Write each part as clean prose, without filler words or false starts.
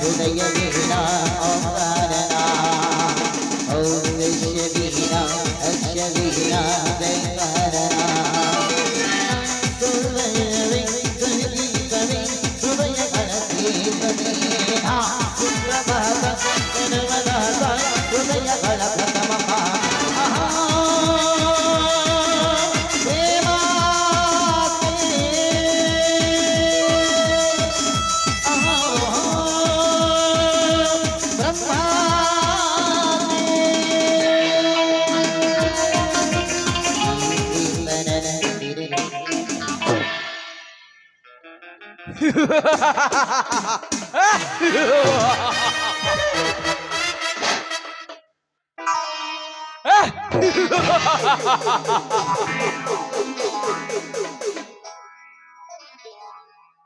हृदय वीणा ओंकारना ओम दृश्य वीणा अक्ष वीणा जयकारना सुरवि कवि कवि हृदय गणति कवीना सुप्रभात सर्वदाता हृदय गण प्रथमः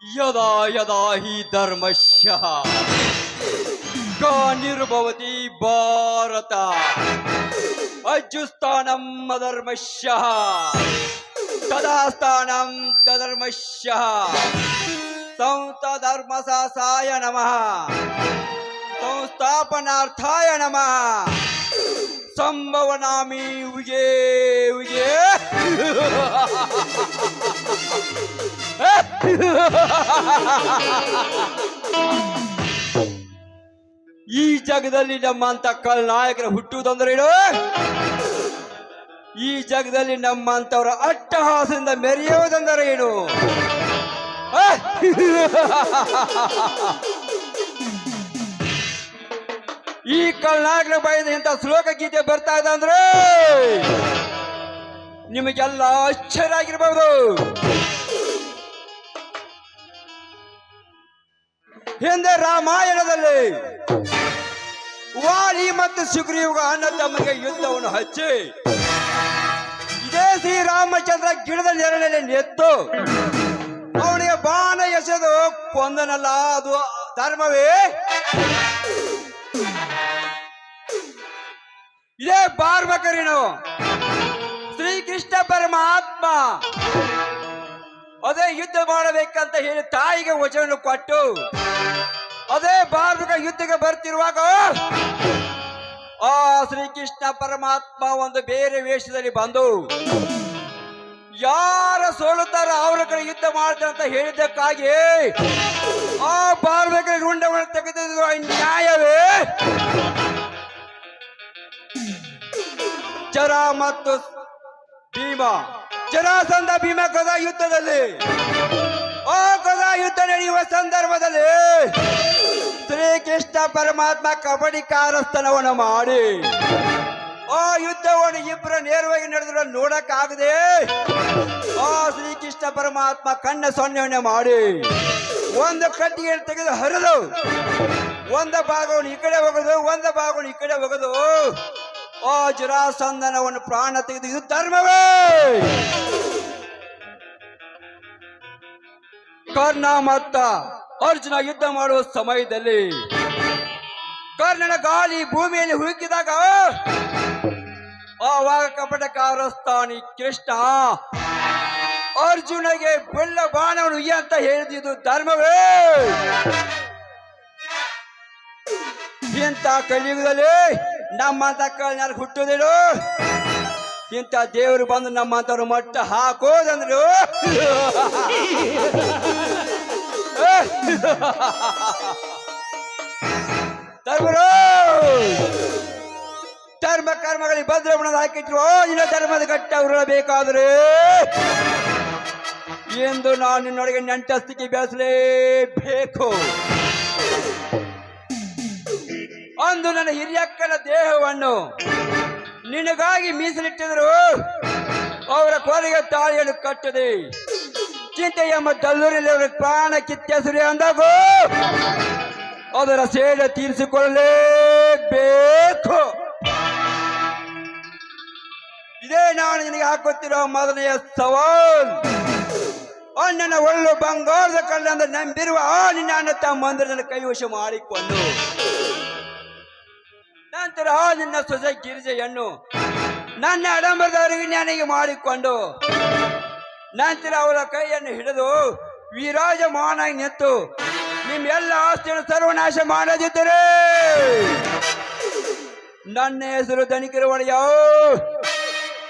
यदा यदा हि धर्मस्य ग्लानिर्भवति भारत अजुस्थानं अधर्मस्य तदा स्थानं तधर्मस्य संस्थाधर्मसाय नमः संस्थापनार्थाय नमः संभवनामि विजे विजे ಈ ಜಗದಲ್ಲಿ ನಮ್ಮಂತ ನಾಯಕರು ಹುಟ್ಟುವುದಂದ್ರೇನು ಈ ಜಗದಲ್ಲಿ ನಮ್ಮಂತವರ ಅಟ್ಟಹಾಸದಿಂದ ಮೆರೆಯುವುದಂದರೇನು ಈ ಕಲ್ನಾಯಕರ ಬಯದ ಇಂಥ ಶ್ಲೋಕ ಗೀತೆ ಬರ್ತಾ ಇದೆ ಅಂದ್ರೆ ನಿಮಗೆಲ್ಲ ಆಶ್ಚರ್ಯ ಆಗಿರಬಹುದು. ಹಿಂದೆ ರಾಮಾಯಣದಲ್ಲಿ ವಾಲಿ ಮತ್ತು ಸುಗ್ರೀವ ಅಣ್ಣ ತಮ್ಮನಿಗೆ ಯುದ್ಧವನ್ನು ಹಚ್ಚಿ ಇದೇ ಶ್ರೀರಾಮಚಂದ್ರ ಗಿಡದ ನೆರಳಲ್ಲಿ ನೆತ್ತು ಅವನಿಗೆ ಬಾಣ ಎಸೆದು ಕೊಂದನಲ್ಲ, ಅದು ಧರ್ಮವೇ? ಇದೇ ಬಾರ್ಬಕರಿನು ಶ್ರೀಕೃಷ್ಣ ಪರಮಾತ್ಮ ಅದೇ ಯುದ್ಧ ಮಾಡಬೇಕಂತ ಹೇಳಿ ತಾಯಿಗೆ ವಚನವನ್ನು ಕೊಟ್ಟು ಅದೇ ಬಾರ್ಬಕ ಯುದ್ಧಕ್ಕೆ ಬರ್ತಿರುವಾಗ ಆ ಶ್ರೀಕೃಷ್ಣ ಪರಮಾತ್ಮ ಒಂದು ಬೇರೆ ವೇಷದಲ್ಲಿ ಬಂದು ಯಾರ ಸೋಲುತ್ತಾರ ಅವರ ಕಡೆ ಯುದ್ಧ ಮಾಡ್ತಾರೆ ಅಂತ ಹೇಳಿದ್ದಕ್ಕಾಗಿ ಆ ಬಾರ್ಬಕ ರುಂಡವನ್ನು ತೆಗೆದಿದ್ದು ನ್ಯಾಯವೇ? ಚರ ಮತ್ತು ಭೀಮ, ಜರಾಸಂಧ ಭೀಮ ಗದಾ ಯುದ್ಧದಲ್ಲಿ ಆ ಗದಾ ಯುದ್ಧ ನಡೆಯುವ ಸಂದರ್ಭದಲ್ಲಿ ಶ್ರೀಕೃಷ್ಣ ಪರಮಾತ್ಮ ಕಬಡ್ಡಿ ಕಾರಸ್ಥಾನವನ್ನು ಮಾಡಿ ಆ ಯುದ್ಧವನ್ನು ಇಬ್ಬರು ನೇರವಾಗಿ ನಡೆದ್ರು ನೋಡಕ್ಕಾಗದೆ ಆ ಶ್ರೀಕೃಷ್ಣ ಪರಮಾತ್ಮ ಕಣ್ಣ ಸೊನ್ನೆಯನ್ನೇ ಮಾಡಿ ಒಂದು ಕಟ್ಟಿಗೆ ತೆಗೆದು ಹರಿದು ಒಂದು ಭಾಗವನ್ನು ಈ ಕಡೆ ಹೋಗೋದು, ಒಂದು ಭಾಗವನ್ನು ಈ ಕಡೆ ಹೋಗೋದು. ಆ ಜರಾಸಂಧನವನ್ನು ಪ್ರಾಣ ತೆಗೆದು ಇದು ಧರ್ಮವೇ? ಕರ್ಣ ಮತ್ತ ಅರ್ಜುನ ಯುದ್ಧ ಮಾಡುವ ಸಮಯದಲ್ಲಿ ಕರ್ಣನ ಗಾಳಿ ಭೂಮಿಯಲ್ಲಿ ಹುಡುಕಿದಾಗ ಆವಾಗ ಕಪಟಕಾರಸ್ಥಾನಿ ಕೃಷ್ಣ ಅರ್ಜುನಿಗೆ ಬೆಳ್ಳ ಬಾಣವನ್ನು ಉಯ್ಯ ಅಂತ ಹೇಳಿದ್ದು ಧರ್ಮವೇ? ಇಂಥ ಕಲಿಯುಗದಲ್ಲಿ ನಮ್ಮಂತ ಕಲ್ಯಾಣ ಹುಟ್ಟುದಿರು, ಇಂಥ ದೇವರು ಬಂದು ನಮ್ಮಂತವ್ರು ಮಟ್ಟ ಹಾಕೋದಂದ್ರು ಧರ್ಮ ಕರ್ಮಗಳಿಗೆ ಭದ್ರಮಣದ ಹಾಕಿಟ್ರು ಇನ್ನ ಧರ್ಮದ ಗಟ್ಟ ಉರುಳಬೇಕಾದ್ರೆ ಎಂದು ನಾನು ನಿನ್ನೊಳಗೆ ನೆಂಟಸ್ತಿಕೆ ಬೆಳೆಸಲೇಬೇಕು. ಅಂದು ನನ್ನ ಹಿರಿಯಕ್ಕನ ದೇಹವನ್ನು ನಿನಗಾಗಿ ಮೀಸಲಿಟ್ಟಿದರು, ಅವರ ಕೊನೆಗೆ ತಾಳಿಯನ್ನು ಕಟ್ಟದೆ ಚಿಂತೆ ಎಂಬ ದಲ್ಲೂರಲ್ಲಿ ಅವರ ಪ್ರಾಣ ಕಿತ್ತೆಸರಿ ಅಂದಾಗ ಅದರ ಸೇಡ ತೀರಿಸಿಕೊಳ್ಳಲೇಬೇಕು. ಇದೇ ನಾನು ನಿನಗೆ ಹಾಕುತ್ತಿರೋ ಮೊದಲನೆಯ ಸವಾಲ್. ಅಣ್ಣನ ಒಳ್ಳು ಬಂಗಾರದ ಕಲ್ಲಂದ ನಂಬಿರುವ ನಿನ್ನ ಅಣ್ಣ ತಮ್ಮಂದಿರನ್ನು ಕೈವಶ ಮಾಡಿಕೊಂಡು ನಂತರ ನಿನ್ನ ಸೊಸೆ ಗಿರಿಜೆಯನ್ನು ನನ್ನ ಅಡಂಬರದವರಿಗೆ ನನಗೆ ಮಾಡಿಕೊಂಡು ನಂತರ ಅವರ ಕೈಯನ್ನು ಹಿಡಿದು ವಿರಾಜಮಾನಾಗಿ ನಿಂತು ನಿಮ್ ಎಲ್ಲ ಆಸ್ತಿಯನ್ನು ಸರ್ವನಾಶ ಮಾಡದಿದ್ದರೆ ನನ್ನ ಹೆಸರು ಧನಿಕರ ಒಡೆಯ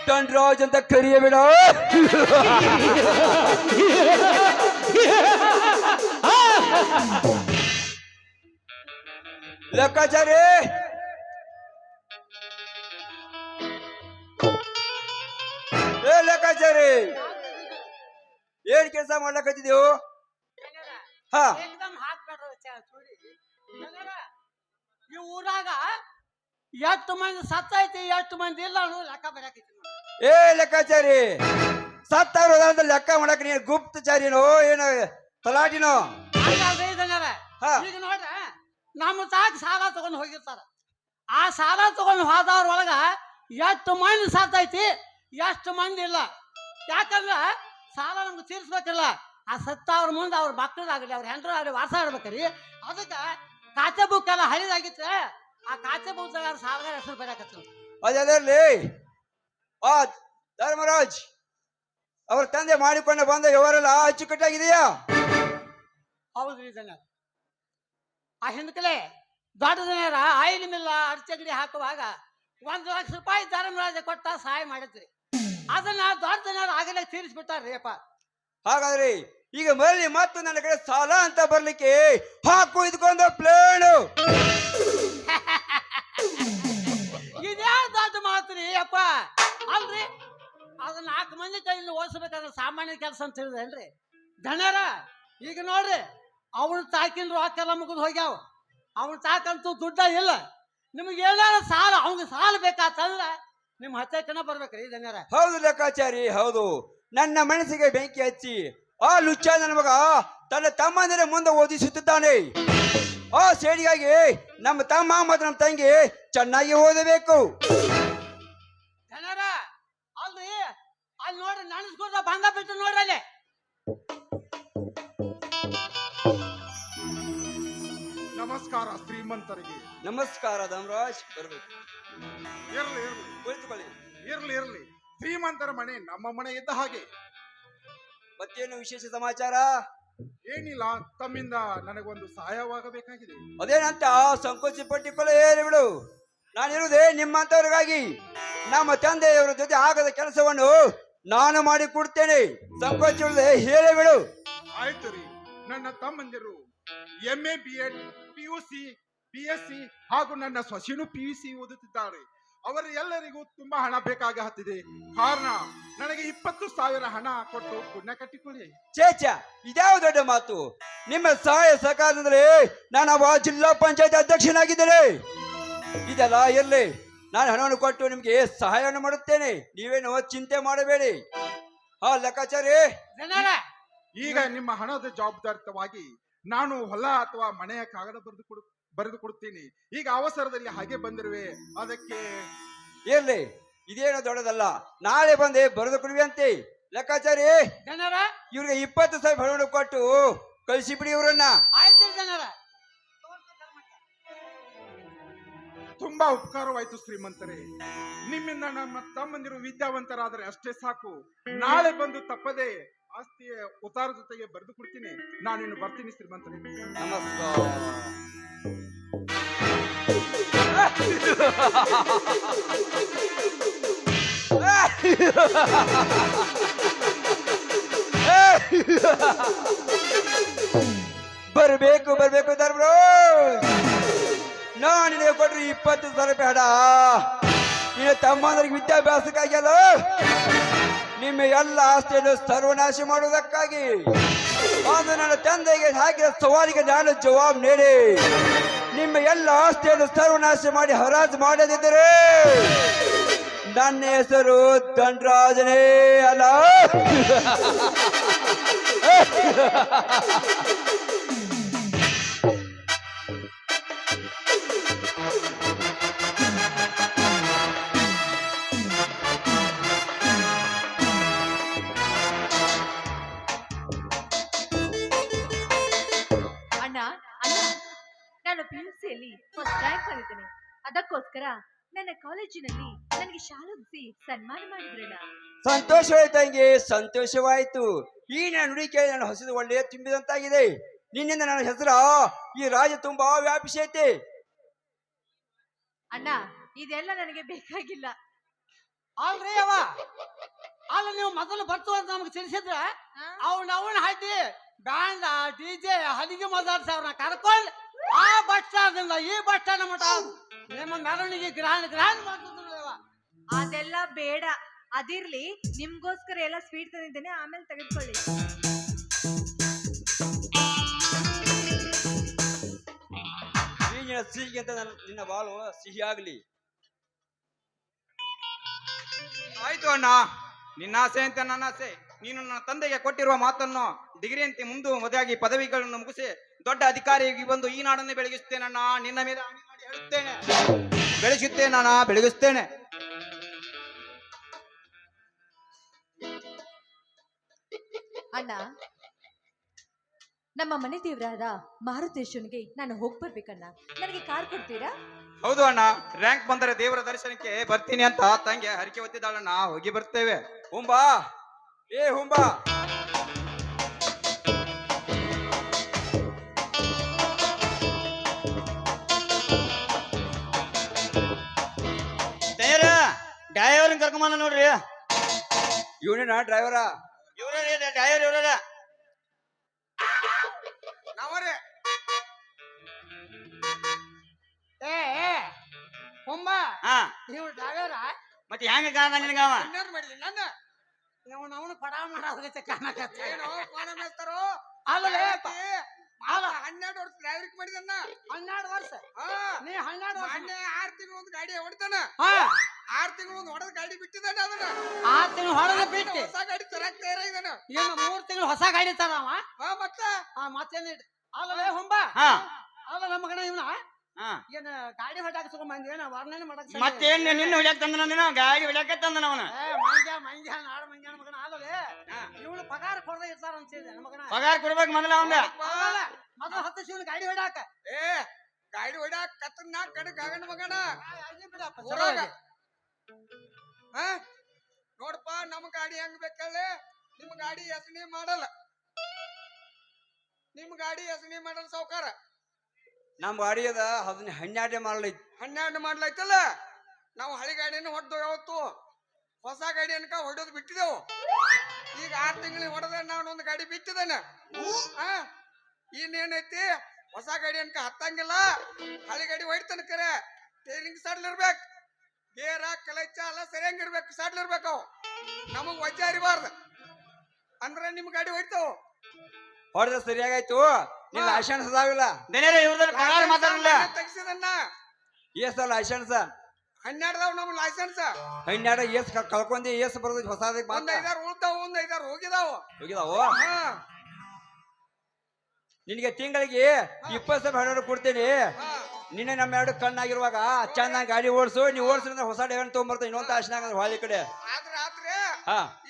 ಧನ್ರಾಜ್ ಅಂತ ಕರೆಯಬೇಡ. ಲೆಕ್ಕಾಚಾರಿ, ಲೆಕ್ಕಾಚಾರಿ, ಏನ್ ಕೆಲಸ ಮಾಡ್ಲಕತ್ತಿದೆವು? ಹಾ, ಈ ಊರಾಗ ಎಷ್ಟು ಮಂದಿ ಸತ್ತೈತಿ ಎಷ್ಟು ಮಂದಿ ಇಲ್ಲ ಅನ್ನೋದು ಲೆಕ್ಕ ಬರಾಕೈತಿ. ಏ ಲೆಕ್ಕಾಚಾರಿ, ಸತ್ತಾರ ಲೆಕ್ಕ ಮಾಡಕ್ ನೀನ್ ಗುಪ್ತಚಾರಿನೋ ಏನ ತಲಾಟಿನೋ? ಹಾ. ಈಗ ನೋಡ್ರ ನಮ್ಮ ತಾಕ ಸಾಲ ತಗೊಂಡು ಹೋಗಿರ್ತಾರ. ಆ ಸಾಲ ತಗೊಂಡು ಹೋದವ್ರ ಒಳಗ ಎಷ್ಟು ಮಂದಿ ಸತ್ತೈತಿ ಎಷ್ಟು ಮಂದಿ ಇಲ್ಲ. ಯಾಕಂದ್ರ ಸಾಲ ನಮ್ಗೆ ತೀರ್ಸ್ಬೇಕಿಲ್ಲ. ಆ ಸತ್ತವ್ರ ಮುಂದೆ ಅವ್ರ ಮಕ್ಕಳಾಗಲಿ ಅವ್ರ ಹೆಂಡ್ರಾಗಲಿ ವಾಸ ಆಡ್ಬೇಕ್ರಿ. ಅದಕ್ಕೆ ಖಾತೆ ಬುಕ್ ಎಲ್ಲ ಹರಿದಾಗಿತ್ತು. ಆ ಖಾತೆ ಬುಕ್ ಸಾಲಗಾರ ಹೆಸರು ಬರಾಕತ್ತ. ಅದರಲ್ಲಿ ಆ ಧರ್ಮರಾಜ್ ಅವ್ರ ತಂದೆ ಮಾಡಿಕೊಂಡು ಬಂದ ಇವರೆಲ್ಲ ಅಚ್ಚುಕಟ್ಟಾಗಿದೆಯಾ? ಹೌದ್ರಿ ಜನ. ಆ ಹಿಂದಕಲೆ ದೊಡ್ಡ ಜನರ ಆಯಿಲ್ ಮಿಲ್ಲ ಅಡಚಗಡಿ ಹಾಕುವಾಗ 1 ಲಕ್ಷ ರೂಪಾಯಿ ಧರ್ಮರಾಜ ಕೊಟ್ಟ ಸಹಾಯ ಮಾಡಿದ್ರಿ. ಅದನ್ನ ದೊಡ್ಡ ಜನರು ಆಗಲೇ ತೀರಿಸ್ಬಿಟ್ಟಾರ್ರಿ ಅಪ್ಪ. ಹಾಗಾದ್ರೆ ಈಗ ಮರಳಿ ಮತ್ತು ನನ್ನ ಕಡೆ ಸಾಲ ಅಂತ ಬರ್ಲಿಕ್ಕೆ ಹಾಕು ಇದ್ಕೊಂಡು ಪ್ಲೇನು. ಇದೇ ದೊಡ್ಡ ಮಾತ್ರಿ ಅಪ್ಪ. ಅಲ್ರಿ ಅದನ್ನ 4 ಮಂದಿ ಕೈಯಲ್ಲಿ ಓಡಿಸ್ಬೇಕಾದ್ರೆ ಸಾಮಾನ್ಯ ಕೆಲಸ ಅಂತ ಹೇಳಿದ್ರೇನ್ರಿ ಜನರ? ಈಗ ನೋಡ್ರಿ ಅವನು ತಾಕಿನ ರೊಕ್ಕೆಲ್ಲ ಮುಗಿದು ಹೋಗ್ಯಾವ. ಅವನು ತಾಕಂತೂ ದುಡ್ಡ ಇಲ್ಲ. ನಿಮ್ಗೆ ಏನಾರ ಸಾಲ ಅವ್ನಿಗೆ ಸಾಲ ಬೇಕಾತಂದ್ರೆ ನಿಮ್ಮ ಹತ್ತಕ್ಕನ ಬರ್ಬೇಕ್ರಿ ಜನರ. ಹೌದು ಲೆಕ್ಕಾಚಾರಿ, ಹೌದು. ನನ್ನ ಮನಸ್ಸಿಗೆ ಬೆಂಕಿ ಹಚ್ಚಿ ಆ ಲುಚ್ಚ ನನ್ನ ಮಗ ತನ್ನ ತಮ್ಮಂದಿರ ಮುಂದೆ ಓದಿಸುತ್ತಿದ್ದಾನೆ. ಆ ಸೇಡಿಗಾಗಿ ನಮ್ಮ ತಮ್ಮ ಮತ್ತು ನಮ್ಮ ತಂಗಿ ಚೆನ್ನಾಗಿ ಓದಬೇಕು. ಜನರ ಅಲ್ರಿ ಅಲ್ಲಿ ನೋಡ್ರಿ ನೆನೆಸ್ಕೊಂಡ ಬಂದ ಬಿಟ್ಟು ನೋಡ್ರಿ ಅಲ್ಲಿ. ನಮಸ್ಕಾರ ಶ್ರೀಮಂತರಿಗೆ. ನಮಸ್ಕಾರ ಧರ್ಮರಾಜ್, ಬರ್ಬೇಕು. ಇರ್ಲಿ ಇರ್ಲಿ ಕುಳಿತುಕೊಳ್ಳಿ. ಇರ್ಲಿ ಇರ್ಲಿ, ಶ್ರೀಮಂತರ ಮನೆ ನಮ್ಮ ಮನೆ ಇದ್ದ ಹಾಗೆ. ಮತ್ತೇನು ವಿಶೇಷ ಸಮಾಚಾರ? ಏನಿಲ್ಲ, ತಮ್ಮಿಂದ ನನಗೊಂದು ಸಹಾಯವಾಗಬೇಕಾಗಿದೆ. ಅದೇನಂತ ಸಂಕೋಚ ಪಟ್ಟಿಕೊಳ್ಳ ಹೇಳಿ ಬಿಡು. ನಾನಿರುವುದೇ ನಿಮ್ಮಂತವ್ರಿಗಾಗಿ. ನಮ್ಮ ತಂದೆಯವರ ಜೊತೆ ಆಗದ ಕೆಲಸವನ್ನು ನಾನು ಮಾಡಿ ಕೊಡ್ತೇನೆ. ಸಂಕೋಚ ಹೇಳಿ ಬಿಡು. ಆಯ್ತು ರೀ. ನನ್ನ ತಮ್ಮಂದಿರು MA BEd PUC BSc ಹಾಗೂ ನನ್ನ ಸೊಸೆನೂ PUC ಓದುತ್ತಿದ್ದಾರೆ. ಅವರ ಎಲ್ಲರಿಗೂ ತುಂಬಾ ಹಣ ಬೇಕಾಗಿ ಹತ್ತಿದೆ. ಕಾರಣ ನನಗೆ 20,000 ಹಣ ಕೊಟ್ಟು ಪುಣ್ಯ ಕಟ್ಟಿಕೊಳ್ಳಿ. ಚೇಚ, ಇದ್ಯಾವ ದೊಡ್ಡ ಮಾತು? ನಿಮ್ಮ ಸಹಾಯ ಸಹಕಾರದಿಂದಲೇ ನಾನು ಜಿಲ್ಲಾ ಪಂಚಾಯತ್ ಅಧ್ಯಕ್ಷನಾಗಿದ್ದೇನೆ. ಇದೆಲ್ಲ ಇರ್ಲಿ, ನಾನು ಹಣವನ್ನು ಕೊಟ್ಟು ನಿಮ್ಗೆ ಸಹಾಯವನ್ನು ಮಾಡುತ್ತೇನೆ. ನೀವೇನು ಚಿಂತೆ ಮಾಡಬೇಡಿ. ಹಾ ಲೆಕ್ಕಾಚಾರಿ, ಜನರ ಈಗ ನಿಮ್ಮ ಹಣದ ಜವಾಬ್ದಾರಿತವಾಗಿ ನಾನು ಹೊಲ ಅಥವಾ ಮನೆಯ ಕಾಗದ ಬರೆದು ಕೊಡುತ್ತೀನಿ. ಈಗ ಅವಸರದಲ್ಲಿ ಹಾಗೆ ಬಂದಿರುವೆ, ಅದಕ್ಕೆ. ಇರ್ಲಿ, ಇದೇನು ದೊಡ್ಡದಲ್ಲ. ನಾಳೆ ಬಂದೆ ಬರೆದು ಕೊಡುವಂತೆ. ಲೆಕ್ಕಾಚಾರಿ, ಜನರ ಇವ್ರಿಗೆ 20,000 ಹಣವನ್ನು ಕೊಟ್ಟು ಕಳಿಸಿಬಿಡಿ ಇವರನ್ನ. ಆಯ್ತು ಜನರ. ತುಂಬಾ ಉಪಕಾರವಾಯ್ತು ಶ್ರೀಮಂತರೇ. ನಿಮ್ಮಿಂದ ನಮ್ಮ ತಮ್ಮಂದಿರು ವಿದ್ಯಾವಂತರಾದರೆ ಅಷ್ಟೇ ಸಾಕು. ನಾಳೆ ಬಂದು ತಪ್ಪದೆ ಆಸ್ತಿಯ ಉತ್ತಾರ ಜೊತೆಗೆ ಬರೆದು ಕೊಡ್ತೀನಿ. ನಾನಿನ್ನು ಬರ್ತೀನಿ ಶ್ರೀಮಂತರೇ. ನಮಸ್ಕಾರ. ಬರ್ಬೇಕು ಬರ್ಬೇಕು ಧರ್ಮರಾಜ್. ನಾನು ನಿನಗೆ ಕೊಟ್ರೆ 20,000 ರೂಪಾಯಿ ಹಣ ನಿನ್ನ ತಮ್ಮಂದರಿಗೆ ವಿದ್ಯಾಭ್ಯಾಸಕ್ಕಾಗಿಯಲ್ಲ, ನಿಮ್ಮ ಎಲ್ಲ ಆಸ್ತಿಯನ್ನು ಸರ್ವನಾಶ ಮಾಡುವುದಕ್ಕಾಗಿ. ಅದು ನನ್ನ ತಂದೆಗೆ ಹಾಕಿದ ಸವಾಲಿಗೆ ನಾನು ಜವಾಬ್ ನೀಡಿ ನಿಮ್ಮ ಎಲ್ಲ ಆಸ್ತಿಯನ್ನು ಸರ್ವನಾಶ ಮಾಡಿ ಹರಾಜು ಮಾಡದಿದ್ದರೆ ನನ್ನ ಹೆಸರು ಧನ್ರಾಜನೇ ಅಲ್ಲ. ನಾನು PUCಯಲ್ಲಿ ಫಸ್ಟ್ ರ್ಯಾಂಕ್ ಮಾಡಿದ್ದೇನೆ. ಅದಕ್ಕೋಸ್ಕರ ನನ್ನ ಕಾಲೇಜಿನಲ್ಲಿ ನನಗೆ ಶಾಲುಗಿಸಿ ಸನ್ಮಾನ ಮಾಡಿದ್ರಣ್ಣ. ಸಂತೋಷವಾಯ್ತು ತಂಗಿ, ಸಂತೋಷವಾಯ್ತು. ಈ ನನ್ನ ನುಡಿ ಕೇಳಿ ನನ್ನ ಹಸಿದು ಒಳ್ಳೆಯ ತುಂಬಿದಂತಾಗಿದೆ. ನಿನ್ನಿಂದ ನನ್ನ ಹೆಸರು ಈ ರಾಜ್ಯ ತುಂಬಾ ವ್ಯಾಪಿಸೈತಿ. ಅಣ್ಣ ಇದೆಲ್ಲ ನನಗೆ ಬೇಕಾಗಿಲ್ಲ. ಅಲ್ರಿ ಅವ ಅಲ್ಲ ನೀವು ಮೊದಲು ಬರ್ತು ಅಂತ ನಮ್ಗೆ ತಿಳಿಸಿದ್ರ ಅವನ ಹಾಕಿ ಬ್ಯಾಂಡ DJ ಹಲಿಗೆ ಮಾತಾಡ್ಸಿ ಅವ್ರನ್ನ ಕರ್ಕೊಂಡು ಆ ಬಸ್ ಸ್ಟಾಂಡ್ ಈ ಬಸ್ ಸ್ಟಾಂಡ್ ಮಠ ನಿಮ್ಮ ಮೆರವಣಿಗೆ ಗ್ರ್ಯಾಂಡ್ ಮಾಡ್ತಿದ್ರವ. ಅದೆಲ್ಲ ಬೇಡ, ಅದಿರ್ಲಿ. ನಿಮ್ಗೋಸ್ಕರ ಎಲ್ಲ ಸ್ವೀಟ್ ತಂದಿದ್ದೇನೆ, ಆಮೇಲೆ ತೆಗೆದುಕೊಳ್ಳಿ. ಈಗಿನ ಸಿಹಿಗೆ ಅಂತ ನಿನ್ನ ಬಾಳು ಸಿಹಿ ಆಗ್ಲಿ. ಆಯ್ತು ಅಣ್ಣ, ನಿನ್ನ ಆಸೆ ಅಂತ ನನ್ನ ಆಸೆ. ನೀನು ನನ್ನ ತಂದೆಗೆ ಕೊಟ್ಟಿರುವ ಮಾತನ್ನು ಡಿಗ್ರಿ ಅಂತೆ ಮುಂದೆ ಮದುವೆಯಾಗಿ ಪದವಿಗಳನ್ನು ಮುಗಿಸಿ ದೊಡ್ಡ ಅಧಿಕಾರಿಯಾಗಿ ಬಂದು ಈ ನಾಡನ್ನು ಬೆಳಗಿಸುತ್ತೇನಣ್ಣ. ನಿನ್ನ ಮೇಲೆ ಆಣೆ ಮಾಡಿ ಹೇಳುತ್ತೇನೆ, ಬೆಳೆಸುತ್ತೇನಣ್ಣ, ಬೆಳಗಿಸ್ತೇನೆ. ಅಣ್ಣ, ನಮ್ಮ ಮನೆ ದೇವರಾದ ಮಾರುತೇಶ್ವನಿಗೆ ನಾನು ಹೋಗಿ ಬರ್ಬೇಕಣ್ಣ. ನನಗೆ ಕಾರ್ ಕೊಡ್ತೀರಾ? ಹೌದು ಅಣ್ಣ, ರ್ಯಾಂಕ್ ಬಂದರೆ ದೇವರ ದರ್ಶನಕ್ಕೆ ಬರ್ತೀನಿ ಅಂತ ತಂಗೆ ಹರಿಕೆ ಹೊತ್ತಿದ್ದಾಳಣ್ಣ. ಹೋಗಿ ಬರ್ತೇವೆ. ಹುಂಬಾ ಏ ಹುಂಬಾ, ಡ್ರೈವರ್ನ ಕರ್ಕೊಂಬಂದ ನೋಡ್ರಿ. ಇವನೇನ ಡ್ರೈವರ? ಇವ್ರ ಡ್ರೈವರ್ ಇವ್ರ. ನಾವರೇ ಹೊಂಬ ಹಾ ನೀವು ಡ್ರೈವರ ಮತ್ತೆ ಹೆಂಗ ಕಾಣ ನಿನಗವ? ಮಾಡಿದ್ರಿ ನನ್ನ ಅವನು ಪಡ ಮಾಡೋದಕ್ಕೆ ಕಾಣಕತ್ತ. ಏನೋ ಕೋಣ ಮೇಸ್ತಾರೋ ಅಲ್ಲೇ 12 ವರ್ಷ ಡ್ರೈವರಿಗೆ ಮಾಡಿದನ್ನ. 12 ವರ್ಷ ನೀ 12 ವರ್ಷ ಮೊನ್ನೆ 6 ತಿಂಗಳು ಒಂದು ಗಾಡಿ ಹೊಡಿತಾನ. 6 ತಿಂಗಳು ಒಂದು ಹೊಡೆದ ಗಾಡಿ ಬಿಟ್ಟಿದ್ದಾನೆ. ಅದನ್ನ 6 ತಿಂಗಳು ಹೊಡೆದ ಬಿಟ್ಟು ಹೊಸ ಗಾಡಿ ತರಕ್ ತಯಾರ ಇದ್ದಾನ. ಏನು 3 ತಿಂಗಳು ಹೊಸ ಗಾಡಿ ತರವ? ಮತ್ತೇನ ಅಲ್ಲೇ ಹೊಂಬ ಅಲ್ಲ ನಮ್ಮ ಕಡೆ ಇವನ ಏನ ಗಾಡಿ ಹೊಡ್ಯಾಕ ತಗೊಂಡ್ ಏನ ವರ್ಣನೆ ಮಾಡಕ್ ಮತ್ತೇನ್ ನಿನ್ನ ಹೊಡ್ಯಾಕ ತಂದ ನೀನು? ಗಾಡಿ ಹೊಡ್ಯಾಕ ತಂದ ಅವನ. ಮಂಜ ನಾಡ ಮಂಜಾನ ಮಗನ ಅಲ್ಲೇ ಇವನು ಪಗಾರ ಕೊಡದೆ ಇರ್ತಾರ ಅಂತಿದೆ ಮಗನ. ಪಗಾರ ಕೊಡ್ಬೇಕು ಮೊದಲ ಅವಂದ. ಮೊದಲು 10 ಶಿವನ ಗಾಡಿ ಹೊಡ್ಯಾಕ ಗಾಡಿ ಹೊಡ್ಯಾಕ ಕತ್ತನ್ನ ಕಡೆ ಗಗನ ಮಗನ ನೋಡಪ್ಪ. ನಮ್ಮ ಗಾಡಿ ಹೆಂಗ್ ಬೇಕಲ್ಲ, ನಿಮ್ ಗಾಡಿ ಎಸನಿ ಮಾಡಲ್ಲ. ನಿಮ್ ಗಾಡಿ ಎಸನಿ ಮಾಡಲ್ಲ ಸಾವುಕಾರ. ನಮ್ ಗಾಡಿ ಅದ 12 ಮಾಡಲೈತಿ. 12 ಮಾಡ್ಲೈತಲ್ಲ. ನಾವು ಹಳಿ ಗಾಡಿಯನ್ನು ಹೊಡೆದು ಯಾವತ್ತು ಹೊಸ ಗಾಡಿ ಅನ್ಕ ಹೊಡೆಯೋದು ಬಿಟ್ಟಿದೆವು. ಈಗ 6 ತಿಂಗಳಿಗೆ ಹೊಡೆದ ನಾನು ಒಂದು ಗಾಡಿ ಬಿಟ್ಟಿದ್ದೇನೆ. ಇನ್ನೇನೈತಿ, ಹೊಸ ಗಾಡಿ ಅನ್ಕ ಹತ್ತಂಗಿಲ್ಲ. ಹಳಿ ಗಾಡಿ ಹೊಡಿತಾನ ಕರೆ ಟೇರಿಂಗ್ ಸಡ್ಲಿರ್ಬೇಕು, ಗೇರ ಕಲೈಚ ಎಲ್ಲ ಸರಿಯಂಗಿರ್ಬೇಕು, ಸಡ್ಲಿರ್ಬೇಕು. ನಮಗ್ ವಜ್ಜೆ ಹರಿಬಾರ್ದು ಅಂದ್ರೆ ನಿಮ್ ಗಾಡಿ ಹೊಡಿತಾವ. ಹೊಡೆದ ಸರಿಯಾಗಾಯ್ತು. ನಿನ್ ಲೈಸೆನ್ಸ್ ಅದಾವಿಲ್ಲ? ಇವ್ರದ್ರ ಪಗಾರ ಮಾತಾಡಲ್ಲ. ತೆಗ್ಸಿದನ್ನ ಏಸ ಲೈಸೆನ್ಸ್? 12 ನಮ್ ಲೈಸೆನ್ಸ್. 12 ಏಸ್ ಕಳ್ಕೊಂಡಿ, ಏಸ್ ಬರೋದು ಹೊಸದಕ್ಕೆ ಒಂದ್ 5 ಉಳ್ತಾವ, ಒಂದ್ 5 ಹೋಗಿದಾವ. ಹೋಗಿದಾವು. ನಿನಗೆ ತಿಂಗಳಿಗೆ 20,000 ಹಣ ಕೊಡ್ತೀನಿ. ನಿನ್ನೆ ನಮ್ಮ 2 ಕಣ್ಣಾಗಿರುವಾಗ ಚಂದ ಗಾಡಿ ಓಡಿಸು. ನೀವು ಓಡಿಸಿದ್ರೆ ಹೊಸ ಡ್ರೈವರ್ ತಗೊಂಡ್ಬರ್ತೀನಿ. ಇನ್ನೊಂದು ತಾಸಿನಾಗ ಹೊಳಿ ಕಡೆ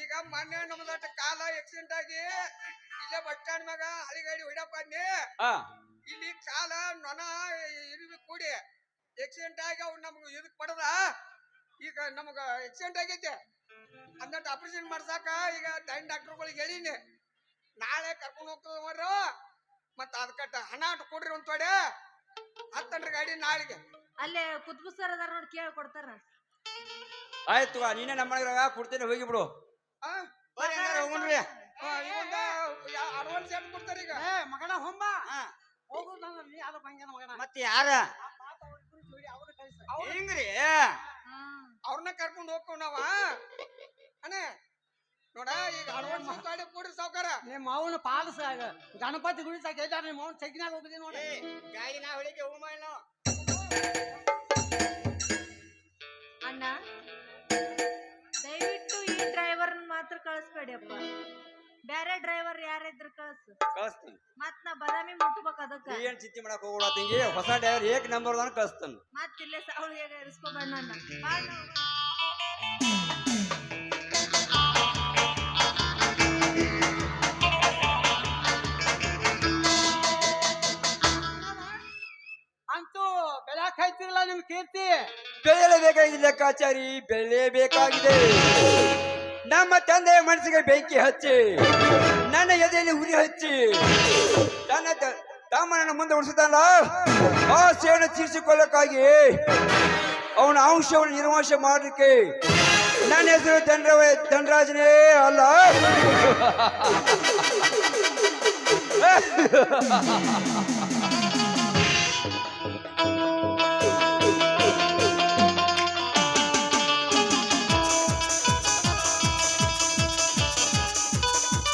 ಈಗ ಮೊನ್ನೆ ನಮ್ದಟ್ಟ ಕಾಲ ಆಕ್ಸಿಡೆಂಟ್ ಆಗಿ ಇಲ್ಲೇ ಬಸ್ ಸ್ಟ್ಯಾಂಡ್ ಮ್ಯಾಗ ಹಳಿ ಗಾಡಿ ಹೊಡ್ಯಾಕ ಬಂದಿ. ಇಲ್ಲಿ ಕಾಲ ನೊಣ ಇರಿವಿ ಕೂಡಿ ಆಕ್ಸಿಡೆಂಟ್ ಆಗಿ ಅವ್ರು ನಮ್ಗೆ ಇದಕ್ ಪಡದ. ಈಗ ನಮಗ ಆಕ್ಸಿಡೆಂಟ್ ಆಗೈತೆ ಅಂದಟ್ಟು ಆಪರೇಷನ್ ಮಾಡ್ಸಾಕ ಈಗ ಡಾಕ್ಟರ್ಗಳಿಗೆ ಹೇಳಿನಿ. ನಾಳೆ ಕರ್ಕೊಂಡು ಹೋಗ್ತದ ಮತ್ತ ಅದಕ್ಕ ಹಣ ಕೊಡ್ರಿ ಒಂದ್ ತೊಡೆ 10 ಗಾಡಿ ನಾಳೆಗೆ. ಅಲ್ಲೇ ಕುತ್ಬು ಸರ್ ಅದಾರ ನೋಡಿ, ಕೇಳಿ ಕೊಡ್ತಾರ. ಆಯ್ತು, ನೀನೇ ನಮ್ಮ ಕೊಡ್ತೀನಿ, ಹೋಗಿ ಬಿಡು. ಅಡ್ವಾನ್ಸ್ ಎಷ್ಟು ಕೊಡ್ತಾರ ಈಗ? ಮಗನ ಹೊಂಬ ಹೋಗುದು ನೀ ಅದು ಬಂಗ್ಯಾನ ಮಗನ. ಮತ್ತೆ ಯಾರ ಹಿಂಗ್ರಿ ಅವ್ರನ್ನ ಕರ್ಕೊಂಡು ಹೋಗ್ಕವ್ ನಾವ ಅಣ್ಣ. ನೋಡ ಈಗ ಅಡ್ವಾನ್ಸ್ ಗಾಡಿ ಕೊಡ್ರಿ ಸಾವ್ಕಾರ. ನಿಮ್ಮ ಅವನ ಪಾಲಸ ಗಣಪತಿ ಗುಡಿ ಸಾಕ ನಿಮ್ಮ ಅವನ್ ಚೆಕ್ನಾಗ ಹೋಗಿದ್ದೀನಿ ನೋಡಿ. ಗಾಡಿ ನಾ ಹೊಡಿಕೆ ಹೋಗ್ಮ. ಅಣ್ಣ ದಯವಿಟ್ಟು ಈ ಡ್ರೈವರ್ ಮಾತ್ರ ಕಳಿಸ್ಬೇಡಿಯಪ್ಪ. ಬೇರೆ ಡ್ರೈವರ್ ಯಾರಿದ್ರು ಕಳ್ಸು. ಕಳಿಸ್ತೀನಿ. ಮತ್ ನಾ ಬದಾಮಿ ಮುಟ್ಬೇಕ. ಅದಕ್ಕ ಏನ್ ಚಿಂತೆ ಮಾಡಕ್ ಹೋಗೋಣ ತಂಗಿ. ಹೊಸ ಡ್ರೈವರ್ ಏಕ್ ನಂಬರ್ ಕಳಿಸ್ತಾನ. ಮತ್ ಇಲ್ಲೇ ಸಾವಳಿಗೆ ಇರಿಸ್ಕೊಬೇಡ ನನ್ನ. ಅಂತೂ ಬೆಳಕ್ ಹಾಯ್ತಿರಲ್ಲ ನಿಮ್ ಕೀರ್ತಿ. ಬೆಳೆಯಲೇಬೇಕಾಗಿದೆ ಲೆಕ್ಕಾಚಾರಿ, ಬೆಳೆಯಬೇಕಾಗಿದೆ. ನಮ್ಮ ತಂದೆ ಮನಸ್ಸಿಗೆ ಬೆಂಕಿ ಹಚ್ಚಿ ನನ್ನ ಎದೆಯಲ್ಲಿ ಉರಿ ಹಚ್ಚಿ ತಮ್ಮನನ್ನು ಮುಂದೆ ಉಳಿಸಿದಲ್ಲ ಆ ಸೇನೆ ತೀರಿಸಿಕೊಳ್ಳಕ್ಕಾಗಿ ಅವನ ಅಂಶವನ್ನು ನಿರ್ವಾಶ ಮಾಡಲಿಕ್ಕೆ ನನ್ನ ಹೆಸರು ಧನರಾಜನೇ ಅಲ್ಲ.